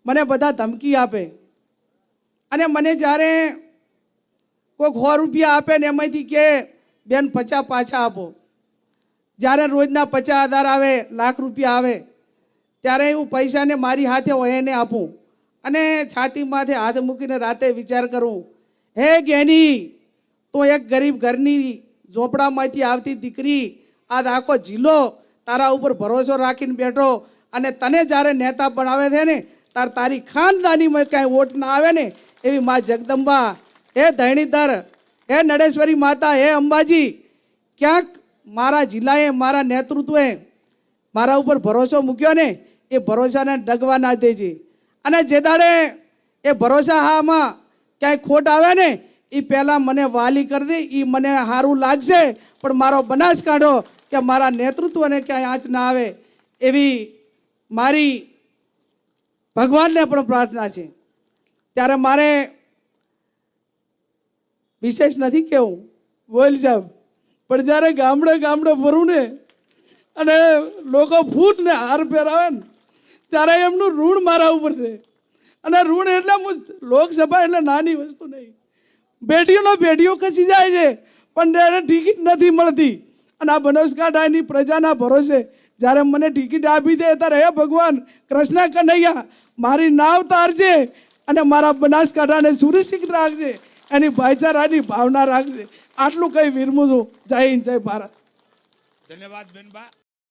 મને બધા ધમકી આપે અને મને જ્યારે કોઈ 100 રૂપિયા આપે ને એમાંથી કે બેન 50 પાછા આપો, જ્યારે રોજના 50,000 આવે, લાખ રૂપિયા આવે, ત્યારે હું પૈસાને મારી હાથે હોય એને આપું અને છાતી માથે હાથ મૂકીને રાતે વિચાર કરું, હે જ્ઞાની, તો એક ગરીબ ઘરની ઝોપડામાંથી આવતી દીકરી આજ આખો જિલ્લો તારા ઉપર ભરોસો રાખીને બેઠો અને તને જ્યારે નેતા બનાવે છે ને તાર તારી ખાનદાનીમાં કાંઈ વોટ ના આવે ને એવી મા જગદંબા, હે ધરણીધર, હે નડેશ્વરી માતા, હે અંબાજી, ક્યાંક મારા જિલ્લાએ મારા નેતૃત્વએ મારા ઉપર ભરોસો મૂક્યો ને એ ભરોસાને ડગવા ના દેજે અને જે દાડે એ ભરોસા હામાં ક્યાંય ખોટ આવે ને એ પહેલાં મને વાલી કરી દે, એ મને સારું લાગશે, પણ મારો બનાસકાંઠો કે મારા નેતૃત્વને ક્યાંય આંચ ના આવે એવી મારી ભગવાનને પણ પ્રાર્થના છે. ત્યારે મારે વિશેષ નથી કહેવું, બોલ સાહેબ, પણ જ્યારે ગામડે ગામડે ફરું ને અને લોકો ફૂટ ને હાર પહેરાવે ને ત્યારે એમનું ઋણ મારા ઉપર છે અને ઋણ એટલે લોકસભા એટલે નાની વસ્તુ નહીં, પેઢીઓ ખસી જાય છે પણ ત્યારે ટિકિટ નથી મળતી અને આ બનાસકાંઠાની પ્રજાના ભરોસે જ્યારે મને ટિકિટ આપી દે ત્યારે હે ભગવાન કૃષ્ણ કનૈયા મારી નાવ તારજે અને મારા બનાસકાંઠાને સુરક્ષિત રાખજે, એની ભાઈચારાની ભાવના રાખજે. આટલું કઈ વિરમું છું. જય હિન્દ, જય ભારત. ધન્યવાદ બેનબા.